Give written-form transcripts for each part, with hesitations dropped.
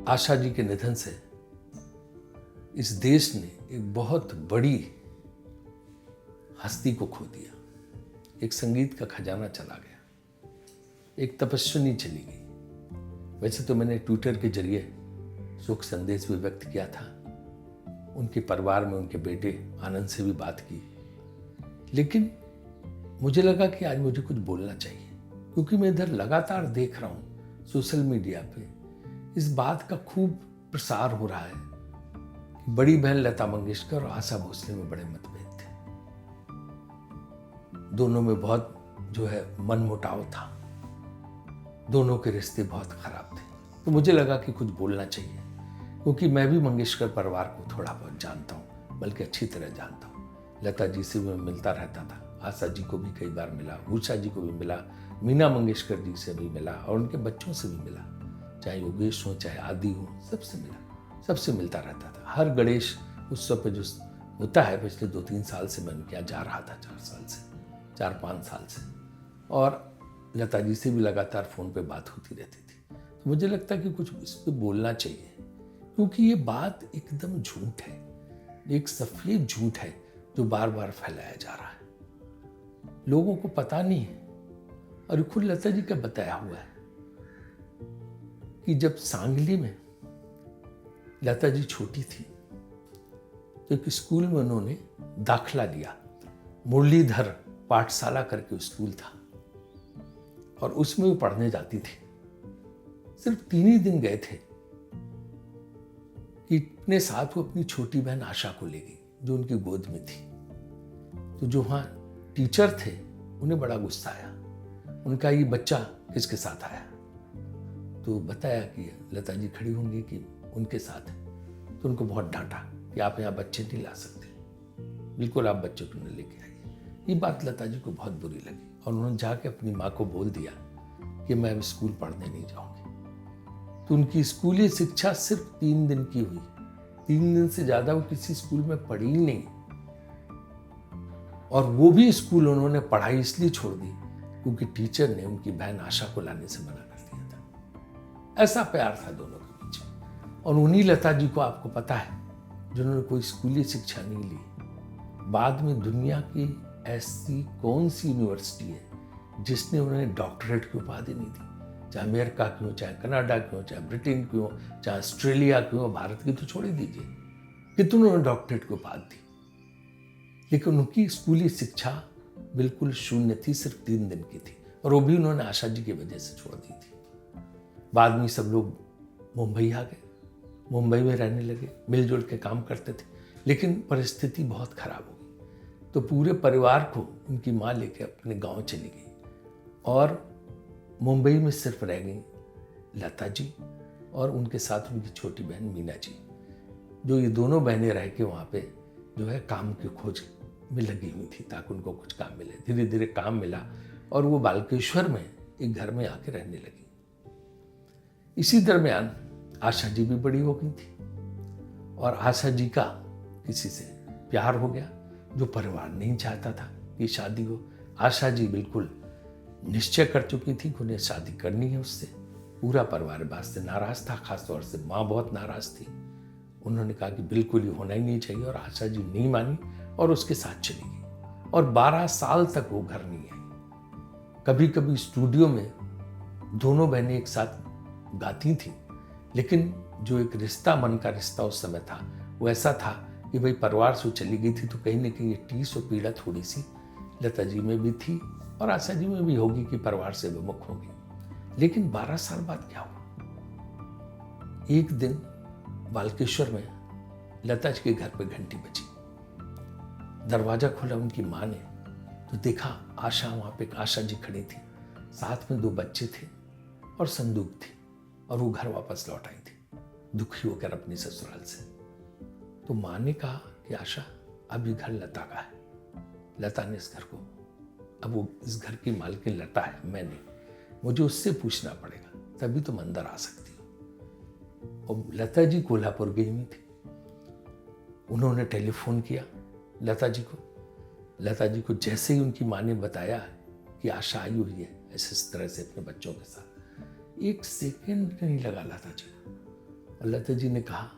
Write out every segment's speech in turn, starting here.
आशा जी के निधन से इस देश ने एक बहुत बड़ी हस्ती को खो दिया। एक संगीत का खजाना चला गया, एक तपस्विनी चली गई। वैसे तो मैंने ट्विटर के जरिए शोक संदेश भी व्यक्त किया था, उनके परिवार में उनके बेटे आनंद से भी बात की, लेकिन मुझे लगा कि आज मुझे कुछ बोलना चाहिए, क्योंकि मैं इधर लगातार देख रहा हूँ सोशल मीडिया पे इस बात का खूब प्रसार हो रहा है कि बड़ी बहन लता मंगेशकर और आशा भोसले में बड़े मतभेद थे, दोनों में बहुत मनमुटाव था, दोनों के रिश्ते बहुत खराब थे। तो मुझे लगा कि कुछ बोलना चाहिए, क्योंकि मैं भी मंगेशकर परिवार को थोड़ा बहुत जानता हूँ, बल्कि अच्छी तरह जानता हूँ। लता जी से भी मैं मिलता रहता था, आशा जी को भी कई बार मिला, उषा जी को भी मिला, मीना मंगेशकर जी से भी मिला और उनके बच्चों से भी मिला, चाहे योगेश हो चाहे आदि हो, सबसे मिला, सबसे मिलता रहता था। हर गणेश उत्सव पे जो होता है पिछले 2-3 साल से मैं उनके यहाँ जा रहा था, 4-5 साल से, और लता जी से भी लगातार फ़ोन पे बात होती रहती थी। तो मुझे लगता कि कुछ इस पर बोलना चाहिए, क्योंकि ये बात एकदम झूठ है, एक सफ़ेद झूठ है जो बार बार फैलाया जा रहा है, लोगों को पता नहीं है। और खुद लता जी का बताया हुआ है कि जब सांगली में लता जी छोटी थी तो एक स्कूल में उन्होंने दाखला लिया, मुरलीधर पाठशाला करके स्कूल था, और उसमें वो पढ़ने जाती थी। सिर्फ 3 ही दिन गए थे कि अपने साथ वो अपनी छोटी बहन आशा को ले गई, जो उनकी गोद में थी। तो जो वहाँ टीचर थे उन्हें बड़ा गुस्सा आया, उनका ये बच्चा किसके साथ आया। तो बताया कि लता जी खड़ी होंगी कि उनके साथ है, तो उनको बहुत डांटा कि आप यहाँ बच्चे नहीं ला सकते, बिल्कुल आप बच्चे को नहीं लेके आइए। ये बात लता जी को बहुत बुरी लगी और उन्होंने जाके अपनी माँ को बोल दिया कि मैं अब स्कूल पढ़ने नहीं जाऊँगी। तो उनकी स्कूली शिक्षा सिर्फ 3 दिन की हुई, 3 दिन से ज़्यादा वो किसी स्कूल में पढ़ी ही नहीं, और वो भी स्कूल उन्होंने पढ़ाई इसलिए छोड़ दी क्योंकि टीचर ने उनकी बहन आशा को लाने से मना कर दिया था। ऐसा प्यार था दोनों के बीच। और उन्हीं लता जी को आपको पता है जिन्होंने कोई स्कूली शिक्षा नहीं ली, बाद में दुनिया की ऐसी कौन सी यूनिवर्सिटी है जिसने उन्हें डॉक्टरेट की उपाधि नहीं दी, चाहे अमेरिका की हो, चाहे कनाडा की हो, चाहे ब्रिटेन की हो, चाहे ऑस्ट्रेलिया की हो, भारत की तो छोड़ ही दीजिए, कितनों उन्होंने डॉक्टरेट की उपाधि दी, लेकिन उनकी स्कूली शिक्षा बिल्कुल शून्य थी, सिर्फ 3 दिन की थी, और वो भी उन्होंने आशा जी की वजह से छोड़ दी थी। बाद में सब लोग मुंबई आ गए, मुंबई में रहने लगे, मिलजुल के काम करते थे, लेकिन परिस्थिति बहुत खराब हो गई। तो पूरे परिवार को उनकी माँ लेके अपने गांव चली गई और मुंबई में सिर्फ रह गई लता जी और उनके साथ उनकी छोटी बहन मीना जी, जो ये दोनों बहनें रह के वहाँ पे काम की खोज में लगी हुई थी ताकि उनको कुछ काम मिले। धीरे धीरे काम मिला और वो बालकेश्वर में एक घर में आके रहने लगी। इसी दरमियान आशा जी भी बड़ी हो गई थी और आशा जी का किसी से प्यार हो गया, जो परिवार नहीं चाहता था कि शादी हो। आशा जी बिल्कुल निश्चय कर चुकी थी कि उन्हें शादी करनी है उससे। पूरा परिवार बात से नाराज था, खासतौर से माँ बहुत नाराज थी। उन्होंने कहा कि बिल्कुल ही होना ही नहीं चाहिए, और आशा जी नहीं मानी और उसके साथ चली गई, और 12 साल तक वो घर नहीं आई। कभी कभी स्टूडियो में दोनों बहनें एक साथ गाती थी, लेकिन जो एक रिश्ता, मन का रिश्ता उस समय था, वो ऐसा था कि भाई परिवार से चली गई थी तो कहीं ना कहीं ये टीस और पीड़ा थोड़ी सी लता जी में भी थी और आशा जी में भी होगी कि परिवार से विमुख होगी। लेकिन 12 साल बाद क्या हुआ, एक दिन बालकेश्वर में लता जी के घर पे घंटी बजी, दरवाजा खोला उनकी माँ ने तो देखा आशा, वहाँ पे आशा जी खड़ी थी, साथ में 2 बच्चे थे और संदूक थी, और वो घर वापस लौट आई थी दुखी होकर अपनी ससुराल से। तो माँ ने कहा कि आशा, अब ये घर लता का है, लता ने इस घर को, अब वो इस घर की मालकिन लता है, मैं नहीं, मुझे उससे पूछना पड़ेगा तभी तुम अंदर आ सकती हो। और लता जी कोल्हापुर गई हुई थी, उन्होंने टेलीफोन किया लता जी को। लता जी को जैसे ही उनकी माँ ने बताया कि आशा आई हुई है ऐसे इस तरह से अपने बच्चों के साथ, 1 सेकंड नहीं लगा लता जी को। और लता जी ने कहा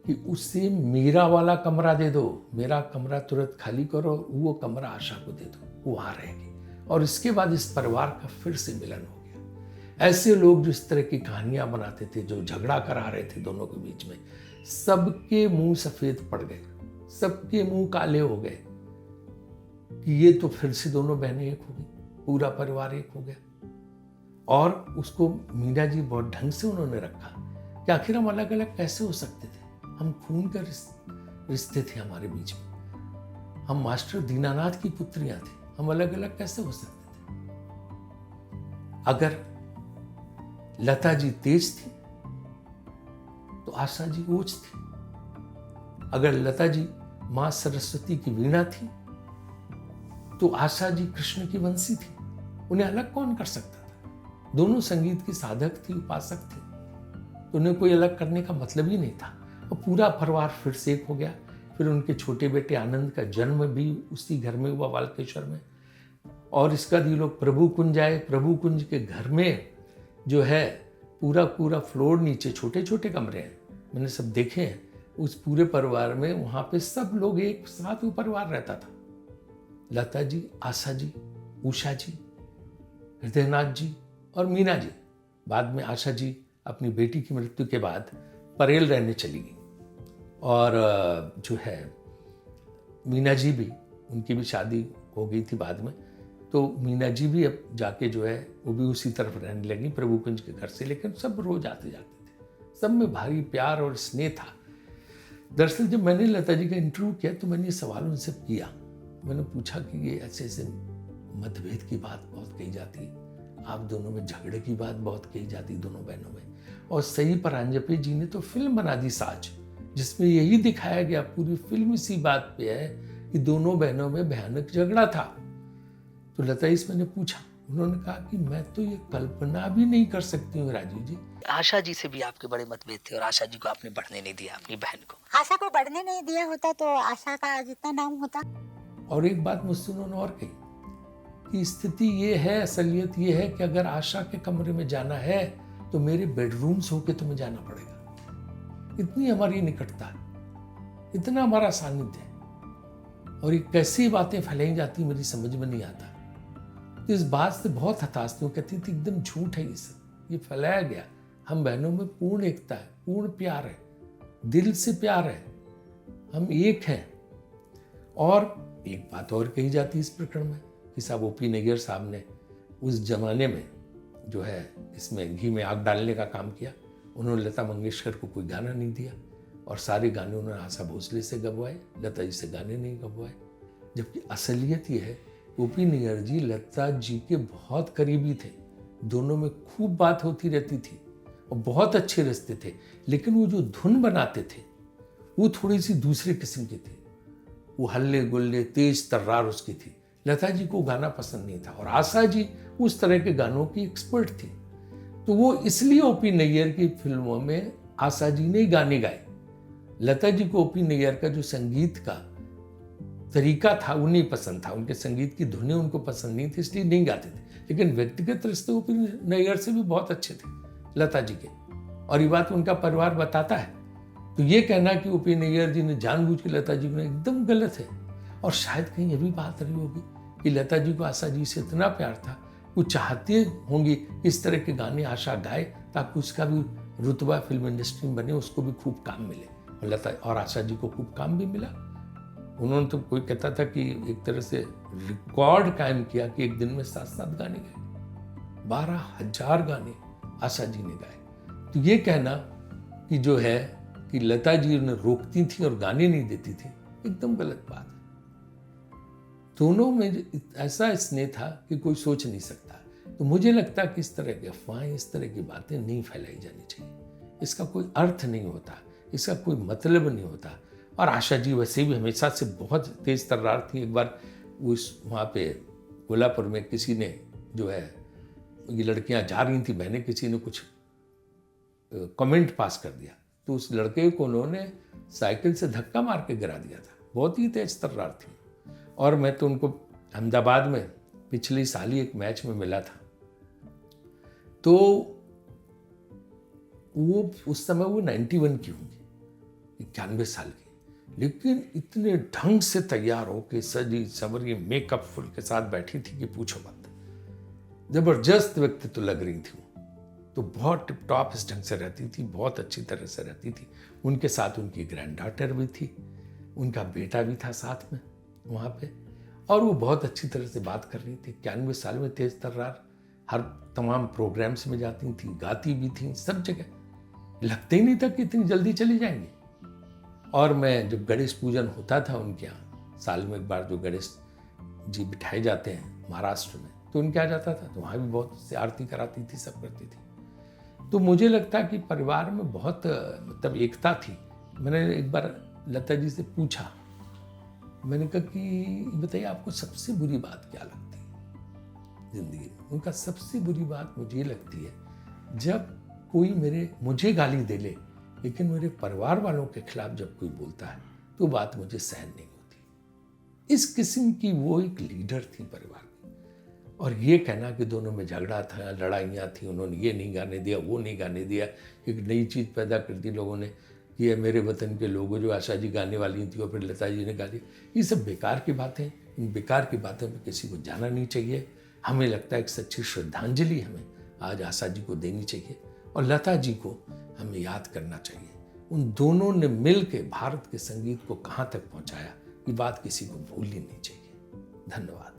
कि उससे मेरा वाला कमरा दे दो, मेरा कमरा तुरंत खाली करो और वो कमरा आशा को दे दो, वो वहाँ रहेगी। और इसके बाद इस परिवार का फिर से मिलन हो गया। ऐसे लोग जो इस तरह की कहानियां बनाते थे, जो झगड़ा करा रहे थे दोनों के बीच में, सबके मुंह सफेद पड़ गए, सबके मुंह काले हो गए कि ये तो फिर से दोनों बहनें एक हो गई, पूरा परिवार एक हो गया। और उसको मीना जी बहुत ढंग से उन्होंने रखा कि आखिर हम अलग अलग कैसे हो सकते थे, हम खून का रिश्ते थे हमारे बीच में, हम मास्टर दीनानाथ की पुत्रियां थी, हम अलग अलग कैसे हो सकते थे। अगर लता जी तेज थी तो आशा जी ओज थी। अगर लता जी मां सरस्वती की वीणा थी तो आशा जी कृष्ण की बंसी थी। उन्हें अलग कौन कर सकता था? दोनों संगीत की साधक थी, उपासक थी, तो उन्हें कोई अलग करने का मतलब ही नहीं था। और पूरा परिवार फिर से एक हो गया। फिर उनके छोटे बेटे आनंद का जन्म भी उसी घर में हुआ, वाल्केश्वर में। और इसका ये लोग प्रभु कुंज आए। प्रभु कुंज के घर में जो है पूरा पूरा फ्लोर नीचे छोटे छोटे कमरे हैं, मैंने सब देखे हैं। उस पूरे परिवार में वहां पे सब लोग एक साथ वो परिवार रहता था। लता जी, आशा जी, उषा जी, हृदयनाथ जी और मीना जी। बाद में आशा जी अपनी बेटी की मृत्यु के बाद परेल रहने चली गई। और जो है मीना जी भी, उनकी भी शादी हो गई थी बाद में, तो मीना जी भी अब जाके जो है वो भी उसी तरफ रहने लगी प्रभु कुंज के घर से। लेकिन सब रोज आते जाते थे, सब में भारी प्यार और स्नेह था। दरअसल जब मैंने लता जी का इंटरव्यू किया तो मैंने ये सवाल उनसे किया। मैंने पूछा कि ये ऐसे ऐसे मतभेद की बात बहुत कही जाती है, आप दोनों में झगड़े की बात बहुत कही जाती दोनों बहनों में, और सही परांजपे जी ने तो फिल्म बना दी साज, जिसमें यही दिखाया गया, पूरी फिल्म इसी बात पे है कि दोनों बहनों में भयानक झगड़ा था। तो लता जी से मैंने पूछा, उन्होंने कहा कि मैं तो ये कल्पना भी नहीं कर सकती हूँ राजीव जी। आशा जी से भी आपके बड़े मतभेद थे और आशा जी को आपने बढ़ने नहीं दिया, अपनी बहन को। आशा को बढ़ने नहीं दिया होता तो आशा का जितना नाम होता। और एक बात मुझसे उन्होंने और कही कि स्थिति ये है, असलियत ये है कि अगर आशा के कमरे में जाना है तो मेरे बेडरूम से होके तुम्हें जाना पड़ेगा। इतनी हमारी निकटता, इतना हमारा सानिध्य है, और ये कैसी बातें फैलाई जाती मेरी समझ में नहीं आता। तो इस बात से बहुत हताश थी। वो कहती थी एकदम झूठ है ये सब, ये फैलाया गया। हम बहनों में पूर्ण एकता है, पूर्ण प्यार है, दिल से प्यार है, हम एक हैं। और एक बात और कही जाती है इस प्रकरण में कि साहब ओपी नैयर साहब ने उस जमाने में जो है इसमें घी में आग डालने का काम किया। उन्होंने लता मंगेशकर को कोई गाना नहीं दिया और सारे गाने उन्होंने आशा भोसले से गवाए, लता जी से गाने नहीं गवाए। जबकि असलियत ये है, ओपी नैयर जी लता जी के बहुत करीबी थे, दोनों में खूब बात होती रहती थी और बहुत अच्छे रिश्ते थे। लेकिन वो जो धुन बनाते थे वो थोड़ी सी दूसरे किस्म की थी, वो हल्ले गुल्ले तेज तर्रार उसकी थी। लता जी को गाना पसंद नहीं था और आशा जी उस तरह के गानों की एक्सपर्ट थी। तो वो इसलिए ओपी नैयर की फिल्मों में आशा जी ने गाने गाए। लता जी को ओपी नैयर का जो संगीत का तरीका था वो नहीं पसंद था, उनके संगीत की धुनें उनको पसंद नहीं थी, इसलिए नहीं गाते थे। लेकिन व्यक्तिगत रिश्ते ओपी नैयर से भी बहुत अच्छे थे लता जी के, और ये बात उनका परिवार बताता है। तो ये कहना कि ओपी नैयर जी ने जानबूझ के लता जी को, एकदम गलत है। और शायद कहीं ये भी बात रही होगी कि लता जी को आशा जी से इतना प्यार था, वो चाहते होंगे इस तरह के गाने आशा गाए ताकि उसका भी रुतबा फिल्म इंडस्ट्री में बने, उसको भी खूब काम मिले। और लता और आशा जी को खूब काम भी मिला। उन्होंने तो कोई कहता था कि एक तरह से रिकॉर्ड कायम किया कि एक दिन में 7-7 गाने गाए, 12,000 गाने आशा जी ने गाए। तो ये कहना कि जो है कि लता जी उन्हें रोकती थी और गाने नहीं देती थी, एकदम गलत बात है। दोनों में ऐसा स्नेह था कि कोई सोच नहीं सकता। तो मुझे लगता कि इस तरह की अफवाहें, इस तरह की बातें नहीं फैलाई जानी चाहिए। इसका कोई अर्थ नहीं होता, इसका कोई मतलब नहीं होता। और आशा जी वैसे भी हमेशा से बहुत तेज तर्रार थी। एक बार उस वहाँ पे कोल्हापुर में किसी ने जो है, ये लड़कियाँ जा रही थी बहनें, किसी ने कुछ कमेंट पास कर दिया तो उस लड़के को उन्होंने साइकिल से धक्का मार के गिरा दिया था। बहुत ही तेज तर्रार थी। और मैं तो उनको अहमदाबाद में पिछली साल ही एक मैच में मिला था। तो वो उस समय वो 91 की होंगी, 91 साल की, लेकिन इतने ढंग से तैयार होके सजी संवरी मेकअप फुल के साथ बैठी थी कि पूछो मत। जबरदस्त व्यक्तित्व लग रही थी वो। तो बहुत टिप टॉप इस ढंग से रहती थी, बहुत अच्छी तरह से रहती थी। उनके साथ उनकी ग्रैंड डॉटर भी थी, उनका बेटा भी था साथ में वहाँ पे, और वो बहुत अच्छी तरह से बात कर रही थी। 91 साल में तेज तर्रार, हर तमाम प्रोग्राम्स में जाती थी, गाती भी थी सब जगह। लगते ही नहीं था कि इतनी जल्दी चली जाएंगी। और मैं जब गणेश पूजन होता था उनके यहाँ, साल में एक बार जो गणेश जी बिठाए जाते हैं महाराष्ट्र में, तो उनके यहाँ जाता था, तो वहाँ भी बहुत से आरती कराती थी, सब करती थी। तो मुझे लगता कि परिवार में बहुत मतलब एकता थी। मैंने एक बार लता जी से पूछा, मैंने कहा कि बताइए आपको सबसे बुरी बात क्या लगती है जिंदगी में? उनका सबसे बुरी बात मुझे लगती है जब कोई मुझे गाली दे ले, लेकिन मेरे परिवार वालों के खिलाफ जब कोई बोलता है तो बात मुझे सहन नहीं होती। इस किस्म की वो एक लीडर थी परिवार की। और ये कहना कि दोनों में झगड़ा था, लड़ाइयाँ थी, उन्होंने ये नहीं गाने दिया, वो नहीं गाने दिया, एक नई चीज़ पैदा कर दी लोगों ने, ये मेरे वतन के लोगों जो आशा जी गाने वाली थी और फिर लता जी ने गा दी। ये सब बेकार की बातें। इन बेकार की बातों में किसी को जाना नहीं चाहिए। हमें लगता है एक सच्ची श्रद्धांजलि हमें आज आशा जी को देनी चाहिए और लता जी को हमें याद करना चाहिए। उन दोनों ने मिल के भारत के संगीत को कहाँ तक पहुँचाया, ये बात किसी को भूलनी नहीं चाहिए। धन्यवाद।